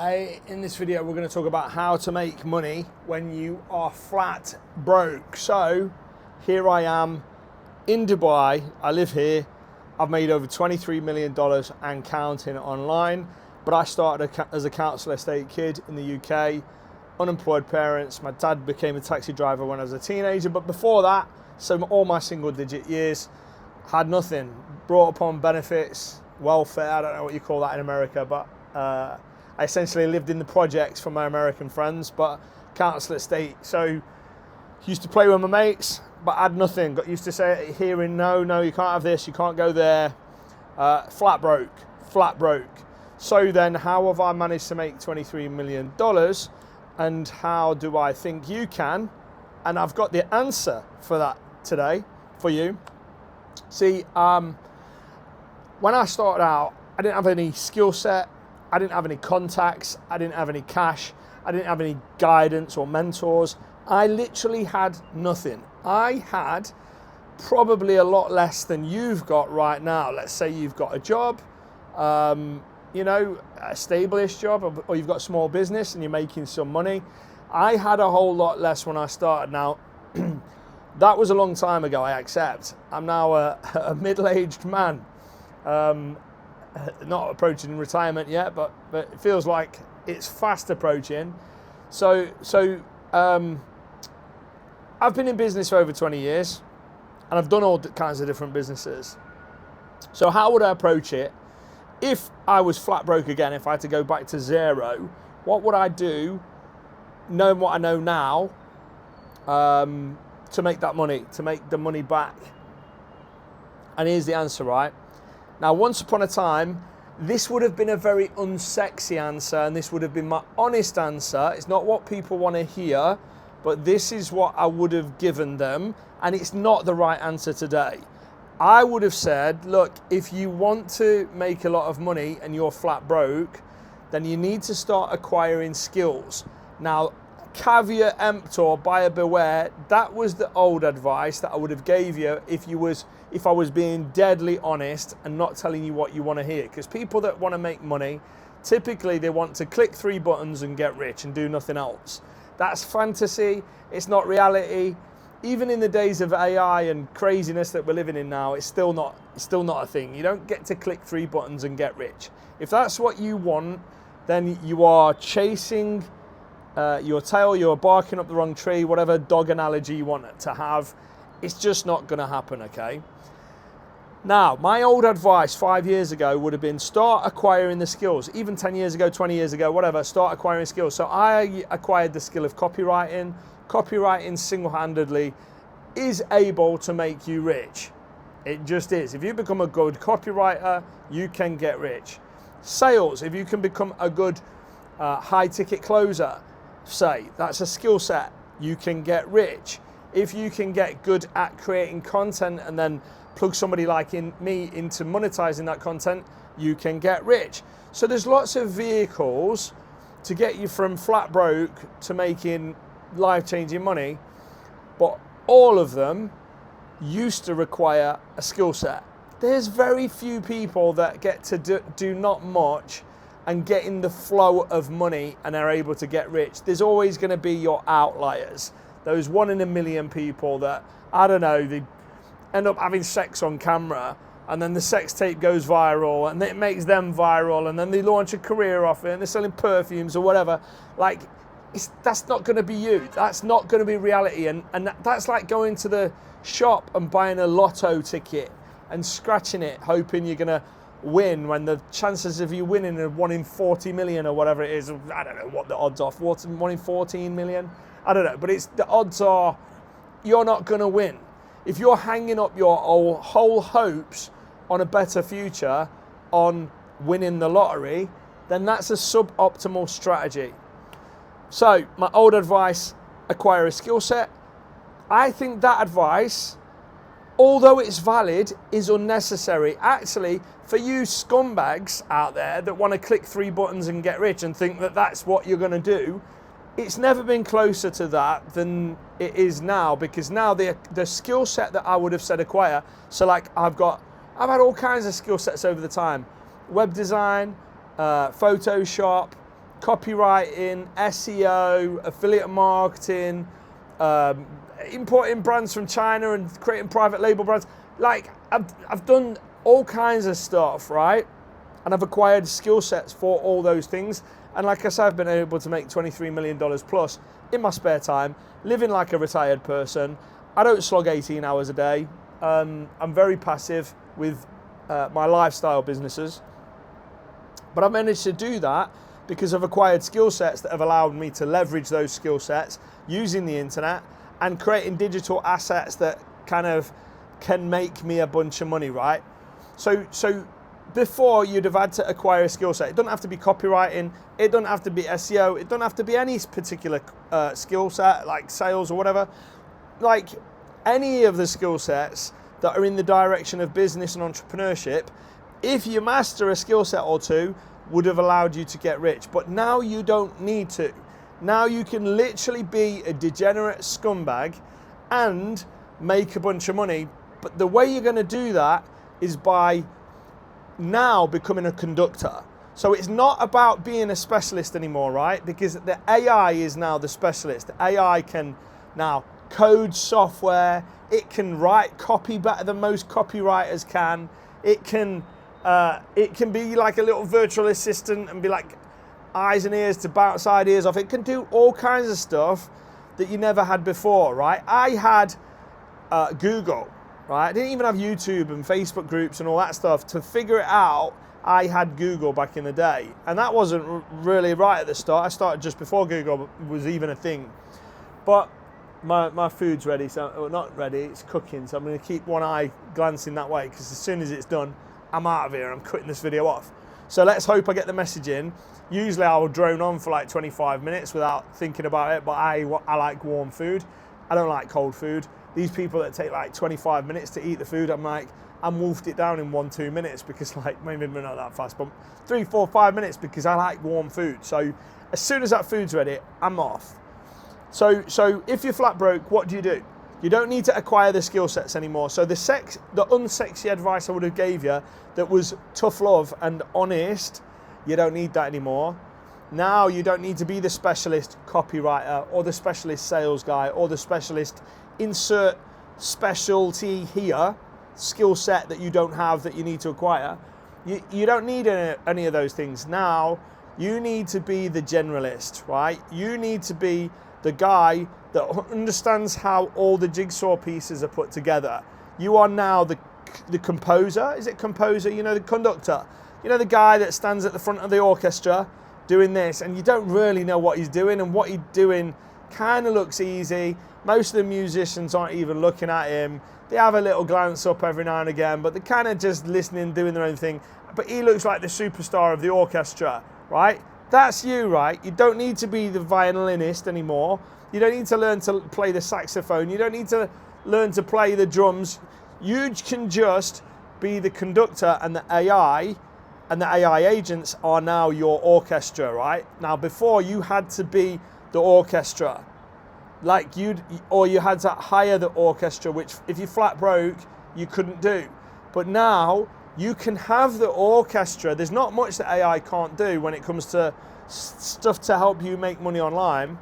In this video, we're going to talk about how to make money when you are flat broke. So here I am in Dubai. I live here. I've made over $23 million and counting online, but I started as a council estate kid in the UK, unemployed parents. My dad became a taxi driver when I was a teenager, but before that, so all my single digit years, had nothing, brought up on benefits, welfare, I don't know what you call that in America, but I essentially lived in the projects for my American friends, but council estate. So used to play with my mates, but had nothing. Got used to say hearing no, you can't have this, you can't go there. Flat broke. So then how have I managed to make $23 million? And how do I think you can? And I've got the answer for that today for you. See, when I started out, I didn't have any skill set. I didn't have any contacts, I didn't have any cash, I didn't have any guidance or mentors. I literally had nothing. I had probably a lot less than you've got right now. Let's say you've got a job, you know, a stable-ish job, or you've got a small business and you're making some money. I had a whole lot less when I started. Now, that was a long time ago, I accept. I'm now a middle-aged man. Not approaching retirement yet, but it feels like it's fast approaching. So I've been in business for over 20 years, and I've done all kinds of different businesses. So how would I approach it? If I was flat broke again, if I had to go back to zero, what would I do, knowing what I know now, to make that money, to make the money back? And here's the answer, right? Now, once upon a time, this would have been a very unsexy answer, and this would have been my honest answer. It's not what people want to hear, but this is what I would have given them, and it's not the right answer today. I would have said, look, if you want to make a lot of money and you're flat broke, then you need to start acquiring skills. Now, caveat emptor, buyer beware, that was the old advice that I would have gave you if I was being deadly honest and not telling you what you want to hear. Because people that want to make money, typically they want to click 3 buttons and get rich and do nothing else. That's fantasy, it's not reality. Even in the days of AI and craziness that we're living in now, it's still not a thing. You don't get to click 3 buttons and get rich. If that's what you want, then you are chasing your tail, you're barking up the wrong tree, whatever dog analogy you want to have. It's just not going to happen, okay? Now, my old advice 5 years ago would have been start acquiring the skills. Even 10 years ago, 20 years ago, whatever, start acquiring skills. So I acquired the skill of copywriting. Copywriting single-handedly is able to make you rich. It just is. If you become a good copywriter, you can get rich. Sales, if you can become a good high-ticket closer, say, that's a skill set, you can get rich. If you can get good at creating content and then plug somebody like me into monetizing that content, you can get rich. So there's lots of vehicles to get you from flat broke to making life-changing money, but all of them used to require a skill set. There's very few people that get to do not much and get in the flow of money and are able to get rich. There's always going to be your outliers. Those 1 in a million people that, I don't know, they end up having sex on camera and then the sex tape goes viral and it makes them viral and then they launch a career off it and they're selling perfumes or whatever. Like, that's not going to be you. That's not going to be reality. And that's like going to the shop and buying a lotto ticket and scratching it, hoping you're going to win when the chances of you winning are 1 in 40 million or whatever it is. I don't know what the odds are. 1 in 14 million? I don't know. But the odds are you're not going to win. If you're hanging up your whole hopes on a better future, on winning the lottery, then that's a suboptimal strategy. So my old advice, acquire a skill set. I think that advice, although it's valid, is unnecessary. Actually, for you scumbags out there that want to click 3 buttons and get rich and think that that's what you're going to do, it's never been closer to that than it is now, because now the skill set that I would have said acquire, so like I've had all kinds of skill sets over the time. Web design, Photoshop, copywriting, SEO, affiliate marketing, importing brands from China and creating private label brands. Like, I've done all kinds of stuff, right? And I've acquired skill sets for all those things. And like I said, I've been able to make $23 million plus in my spare time, living like a retired person. I don't slog 18 hours a day. I'm very passive with my lifestyle businesses. But I've managed to do that because I've acquired skill sets that have allowed me to leverage those skill sets using the internet and creating digital assets that kind of can make me a bunch of money, right? So before, you'd have had to acquire a skill set. It doesn't have to be copywriting, it doesn't have to be SEO, it doesn't have to be any particular skill set like sales or whatever. Like, any of the skill sets that are in the direction of business and entrepreneurship, if you master a skill set or two, would have allowed you to get rich. But now you don't need to. Now you can literally be a degenerate scumbag and make a bunch of money. But the way you're going to do that is by now becoming a conductor. So it's not about being a specialist anymore, right? Because the AI is now the specialist. The AI can now code software. It can write copy better than most copywriters can. It can be like a little virtual assistant and be like eyes and ears to bounce ideas off. It can do all kinds of stuff that you never had before, right? I had Google, right? I didn't even have YouTube and Facebook groups and all that stuff. To figure it out, I had Google back in the day. And that wasn't really right at the start. I started just before Google was even a thing. But my food's ready, so well, not ready, it's cooking. So I'm going to keep one eye glancing that way, because as soon as it's done, I'm out of here. I'm cutting this video off. So let's hope I get the message in. Usually I will drone on for like 25 minutes without thinking about it, but I like warm food. I don't like cold food. These people that take like 25 minutes to eat the food, I'm wolfed it down in 1-2 minutes, because like, maybe not that fast, but 3, 4, 5 minutes, because I like warm food. So as soon as that food's ready, I'm off. So if you're flat broke, what do? You don't need to acquire the skill sets anymore. So the unsexy advice I would have gave you that was tough love and honest, you don't need that anymore. Now you don't need to be the specialist copywriter or the specialist sales guy or the specialist insert specialty here, skill set that you don't have that you need to acquire. You don't need any of those things. Now you need to be the generalist, right? You need to be the guy that understands how all the jigsaw pieces are put together. You are now the composer. Is it composer? You know, the conductor. You know, the guy that stands at the front of the orchestra doing this, and you don't really know what he's doing, and what he's doing kind of looks easy. Most of the musicians aren't even looking at him. They have a little glance up every now and again, but they're kind of just listening, doing their own thing. But he looks like the superstar of the orchestra, right? That's you, right? You don't need to be the violinist anymore. You don't need to learn to play the saxophone. You don't need to learn to play the drums. You can just be the conductor, and the AI and the AI agents are now your orchestra, right? Now, before you had to be the orchestra, like you had to hire the orchestra, which if you flat broke, you couldn't do. But now you can have the orchestra. There's not much that AI can't do when it comes to stuff to help you make money online.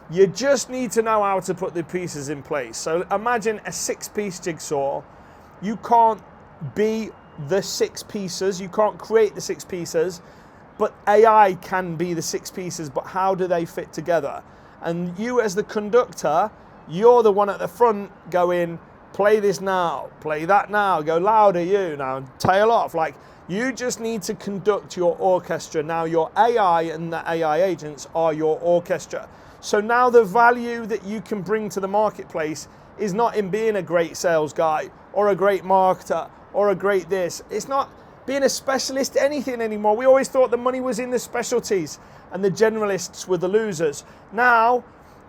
You just need to know how to put the pieces in place. So imagine a 6-piece jigsaw. You can't be the 6 pieces. You can't create the 6 pieces, but AI can be the 6 pieces. But how do they fit together? And you, as the conductor, you're the one at the front going, play this now, play that now, go louder, you now, tail off. Like, you just need to conduct your orchestra. Now your AI and the AI agents are your orchestra. So now the value that you can bring to the marketplace is not in being a great sales guy or a great marketer or a great this. It's not being a specialist anything anymore. We always thought the money was in the specialties and the generalists were the losers. Now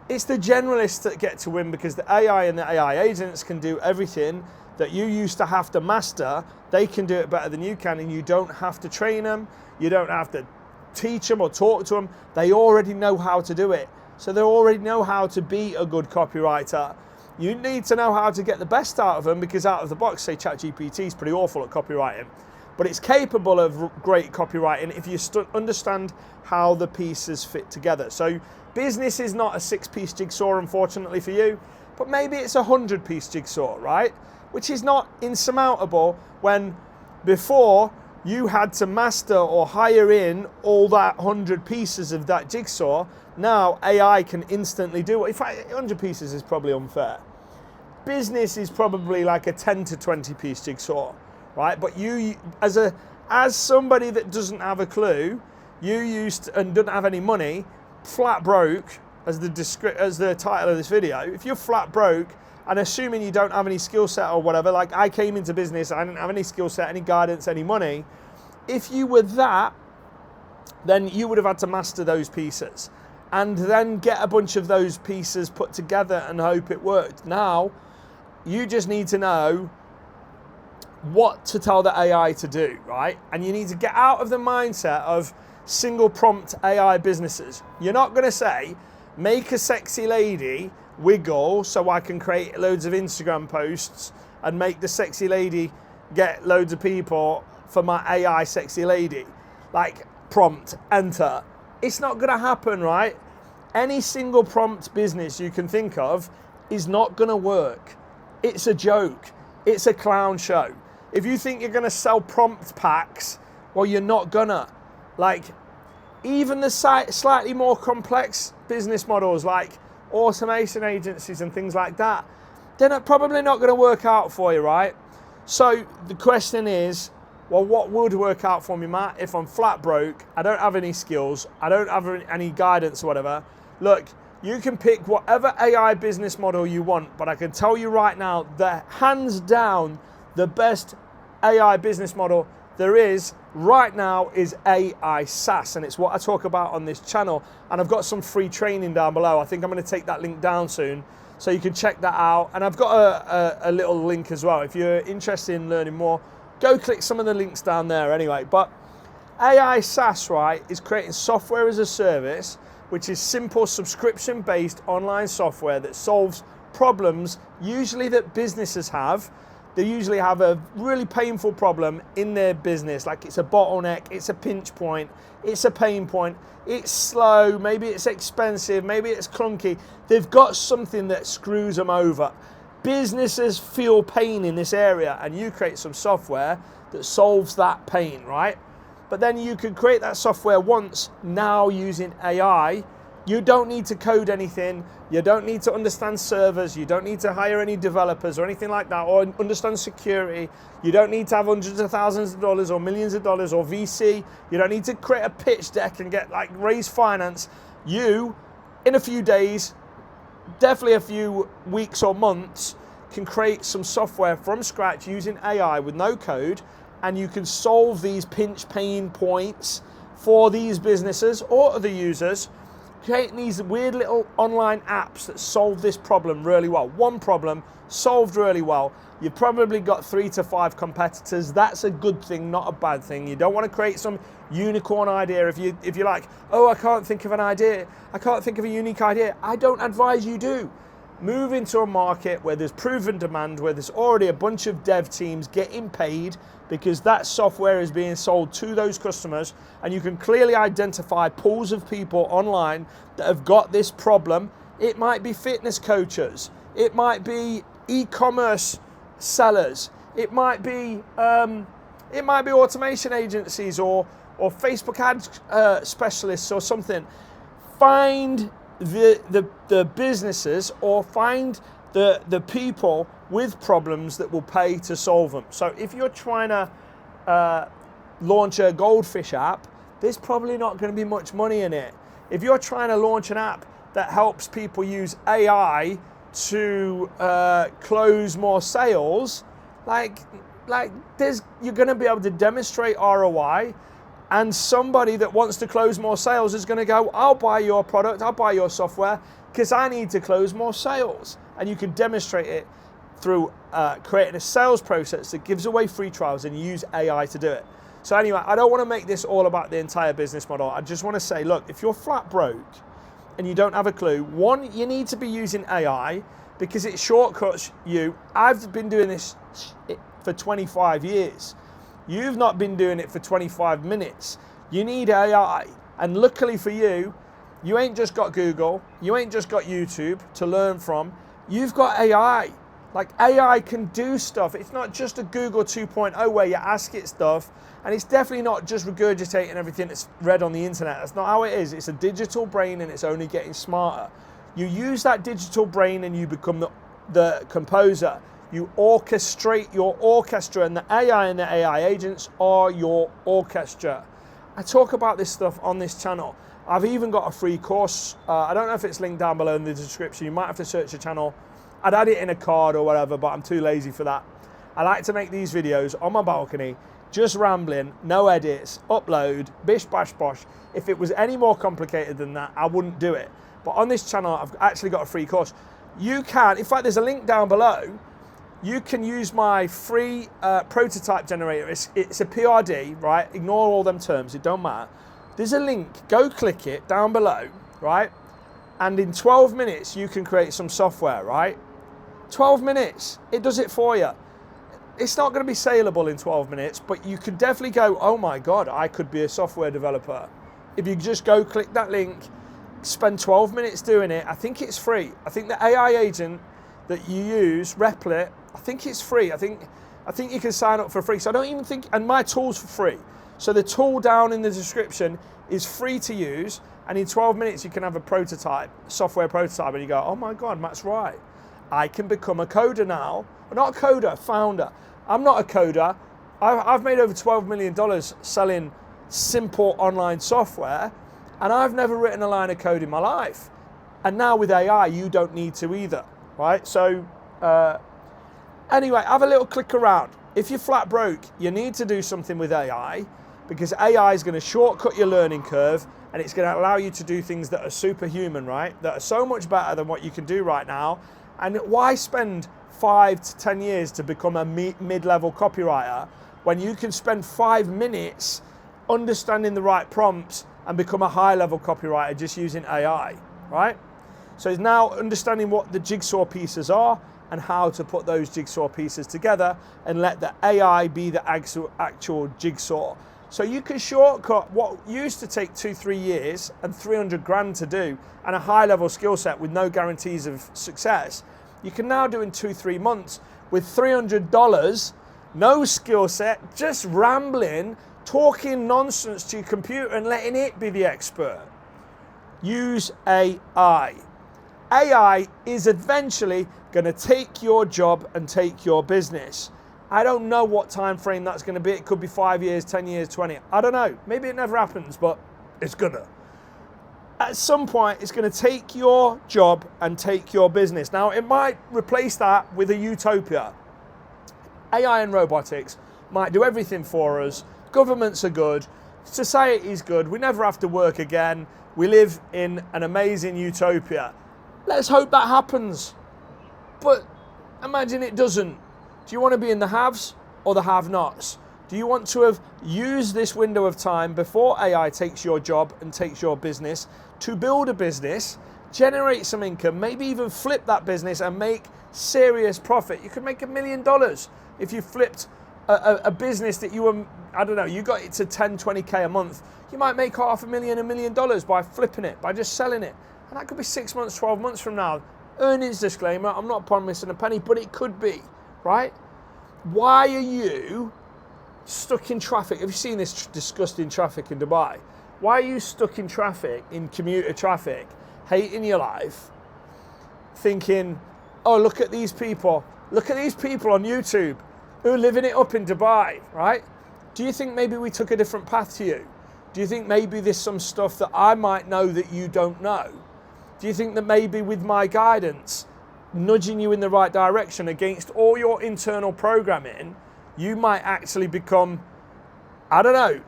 it's the generalists that get to win, because the AI and the AI agents can do everything that you used to have to master. They can do it better than you can, and you don't have to train them. You don't have to teach them or talk to them. They already know how to do it. So they already know how to be a good copywriter. You need to know how to get the best out of them, because out of the box, say ChatGPT is pretty awful at copywriting. but it's capable of great copywriting if you understand how the pieces fit together. So business is not a 6-piece jigsaw, unfortunately for you, but maybe it's a 100-piece jigsaw, right? Which is not insurmountable when before you had to master or hire in all that 100 pieces of that jigsaw. Now AI can instantly do it. In fact, 100 pieces is probably unfair. Business is probably like a 10 to 20 piece jigsaw, right? But you, as somebody that doesn't have a clue, you used to, and doesn't have any money, flat broke, as the title of this video. If you're flat broke, and assuming you don't have any skill set or whatever, like I came into business, I didn't have any skill set, any guidance, any money. If you were that, then you would have had to master those pieces and then get a bunch of those pieces put together and hope it worked. Now, you just need to know what to tell the AI to do, right? And you need to get out of the mindset of single prompt AI businesses. You're not going to say, make a sexy lady wiggle so I can create loads of Instagram posts and make the sexy lady get loads of people for my AI sexy lady. Like, prompt, enter. It's not going to happen, right? Any single prompt business you can think of is not going to work. It's a joke. It's a clown show. If you think you're going to sell prompt packs, well, you're not gonna. Like, even the slightly more complex business models like automation agencies and things like that, they're probably not going to work out for you, right? So the question is, well, what would work out for me, Matt, if I'm flat broke, I don't have any skills, I don't have any guidance or whatever? Look, you can pick whatever AI business model you want, but I can tell you right now that hands down, the best AI business model there is right now is AI SAAS, and it's what I talk about on this channel. And I've got some free training down below. I think I'm going to take that link down soon, so you can check that out. And I've got a little link as well. If you're interested in learning more, go click some of the links down there anyway. But AI SAAS, right, is creating software as a service, which is simple subscription-based online software that solves problems usually that businesses have. They usually have a really painful problem in their business, like it's a bottleneck, it's a pinch point, it's a pain point, it's slow, maybe it's expensive, maybe it's clunky. They've got something that screws them over. Businesses feel pain in this area, and you create some software that solves that pain, right? But then you can create that software once, now using AI. You don't need to code anything. You don't need to understand servers. You don't need to hire any developers or anything like that, or understand security. You don't need to have hundreds of thousands of dollars or millions of dollars or VC. You don't need to create a pitch deck and raise finance. You, in a few days, definitely a few weeks or months, can create some software from scratch using AI with no code, and you can solve these pinch pain points for these businesses or other users, creating these weird little online apps that solve this problem really well. One problem solved really well. You've probably got 3 to 5 competitors. That's a good thing, not a bad thing. You don't want to create some unicorn idea. If you're like, oh, I can't think of an idea, I can't think of a unique idea, I don't advise you do. Move into a market where there's proven demand, where there's already a bunch of dev teams getting paid because that software is being sold to those customers, and you can clearly identify pools of people online that have got this problem. It might be fitness coaches, it might be e-commerce sellers, it might be automation agencies or Facebook ads specialists or something. Find the businesses, or find the people with problems that will pay to solve them. So if you're trying to launch a goldfish app, there's probably not going to be much money in it. If you're trying to launch an app that helps people use AI to close more sales, you're going to be able to demonstrate ROI. And somebody that wants to close more sales is going to go, I'll buy your product, I'll buy your software, because I need to close more sales. And you can demonstrate it through creating a sales process that gives away free trials and use AI to do it. So anyway, I don't want to make this all about the entire business model. I just want to say, look, if you're flat broke and you don't have a clue, one, you need to be using AI because it shortcuts you. I've been doing this for 25 years. You've not been doing it for 25 minutes. You need AI. And luckily for you, you ain't just got Google, you ain't just got YouTube to learn from, you've got AI. Like AI can do stuff. It's not just a Google 2.0 where you ask it stuff, and it's definitely not just regurgitating everything that's read on the internet. That's not how it is. It's a digital brain and it's only getting smarter. You use that digital brain and you become the composer. You orchestrate your orchestra, and the AI and the AI agents are your orchestra. I talk about this stuff on this channel. I've even got a free course. I don't know if it's linked down below in the description. You might have to search the channel. I'd add it in a card or whatever, but I'm too lazy for that. I like to make these videos on my balcony, just rambling, no edits, upload, bish bash bosh. If it was any more complicated than that, I wouldn't do it. But on this channel, I've actually got a free course. You can, in fact, there's a link down below. You can use my free prototype generator. It's a PRD, right? Ignore all them terms, it don't matter. There's a link, go click it down below, right? And in 12 minutes, you can create some software, right? 12 minutes, it does it for you. It's not gonna be saleable in 12 minutes, but you could definitely go, oh my God, I could be a software developer. If you just go click that link, spend 12 minutes doing it, I think it's free. I think the AI agent that you use, Replit, I think it's free. I think you can sign up for free. So I don't even think, and my tool's for free. So the tool down in the description is free to use, and in 12 minutes you can have a prototype, software prototype, and you go, oh my God, Matt's right. I can become a coder now. Not a coder, founder. I'm not a coder. I've made over $12 million selling simple online software, and I've never written a line of code in my life. And now with AI, you don't need to either, right? So anyway, have a little click around. If you're flat broke, you need to do something with AI, because AI is going to shortcut your learning curve, and it's going to allow you to do things that are superhuman, right? That are so much better than what you can do right now. And why spend 5 to 10 years to become a mid-level copywriter when you can spend 5 minutes understanding the right prompts and become a high-level copywriter just using AI, right? So it's now understanding what the jigsaw pieces are and how to put those jigsaw pieces together and let the AI be the actual jigsaw. So you can shortcut what used to take 2-3 years and 300 grand to do and a high level skill set with no guarantees of success. You can now do in 2-3 months with $300, no skill set, just rambling, talking nonsense to your computer and letting it be the expert. Use AI. AI is eventually going to take your job and take your business. I don't know what time frame that's going to be. It could be 5 years, 10 years, 20. I don't know. Maybe it never happens, but it's gonna. At some point, it's going to take your job and take your business. Now, it might replace that with a utopia. AI and robotics might do everything for us. Governments are good. Society's good. We never have to work again. We live in an amazing utopia. Let's hope that happens. But imagine it doesn't. Do you want to be in the haves or the have-nots? Do you want to have used this window of time before AI takes your job and takes your business to build a business, generate some income, maybe even flip that business and make serious profit? You could make $1 million if you flipped a business that you were, I don't know, you got it to 10, 20K a month. You might make $500,000, $1 million by flipping it, by just selling it. And that could be 6 months, 12 months from now. Earnings disclaimer, I'm not promising a penny, but it could be, right? Why are you stuck in traffic? Have you seen this disgusting traffic in Dubai? Why are you stuck in traffic, in commuter traffic, hating your life, thinking, oh, look at these people on YouTube who are living it up in Dubai, right? Do you think maybe we took a different path to you? Do you think maybe there's some stuff that I might know that you don't know? Do you think that maybe with my guidance, nudging you in the right direction against all your internal programming, you might actually become, I don't know,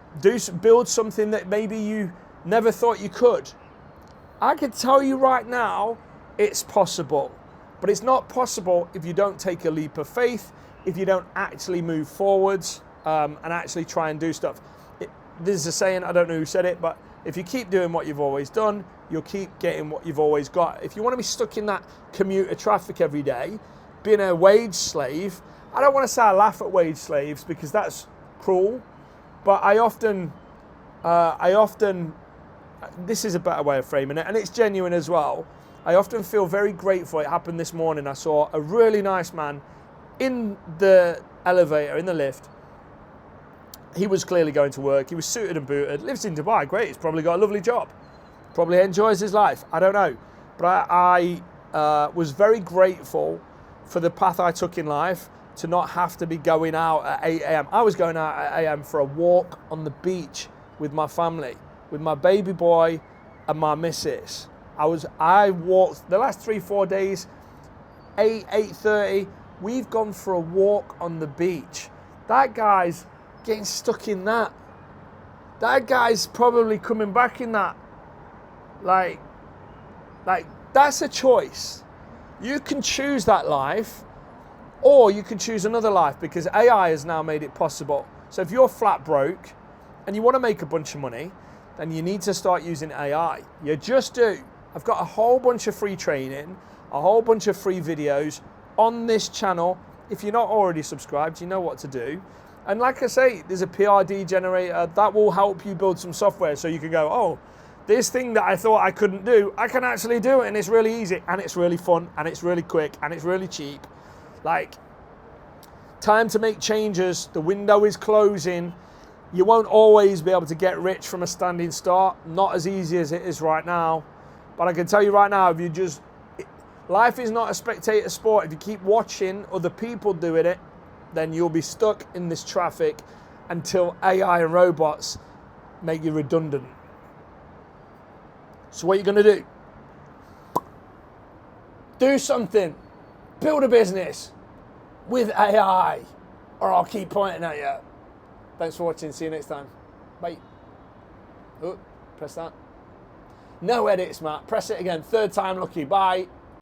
build something that maybe you never thought you could? I can tell you right now, it's possible. But it's not possible if you don't take a leap of faith, if you don't actually move forwards and actually try and do stuff. There's a saying, I don't know who said it, but if you keep doing what you've always done, you'll keep getting what you've always got. If you want to be stuck in that commuter traffic every day, being a wage slave, I don't want to say I laugh at wage slaves because that's cruel, but I often, this is a better way of framing it, and it's genuine as well. I often feel very grateful. It happened this morning. I saw a really nice man in the elevator, in the lift. He was clearly going to work. He was suited and booted, lives in Dubai, great. He's probably got a lovely job. Probably enjoys his life. I don't know. But I was very grateful for the path I took in life to not have to be going out at 8 a.m. I was going out at 8 a.m. for a walk on the beach with my family, with my baby boy and my missus. I walked the last 3-4 days, 8:30. We've gone for a walk on the beach. That guy's getting stuck in that. That guy's probably coming back in that. Like that's a choice. You can choose that life, or you can choose another life, because AI has now made it possible. So if you're flat broke and you want to make a bunch of money, then you need to start using AI. You just do. I've got a whole bunch of free training, a whole bunch of free videos on this channel. If you're not already subscribed, you know what to do. And like I say, there's a PRD generator that will help you build some software so you can go, oh, this thing that I thought I couldn't do, I can actually do it, and it's really easy, and it's really fun, and it's really quick, and it's really cheap. Like, time to make changes. The window is closing. You won't always be able to get rich from a standing start. Not as easy as it is right now. But I can tell you right now, life is not a spectator sport. If you keep watching other people doing it, then you'll be stuck in this traffic until AI and robots make you redundant. So what are you going to do? Do something. Build a business with AI, or I'll keep pointing at you. Thanks for watching. See you next time. Bye. Oh, press that. No edits, Matt. Press it again. 3rd time lucky. Bye.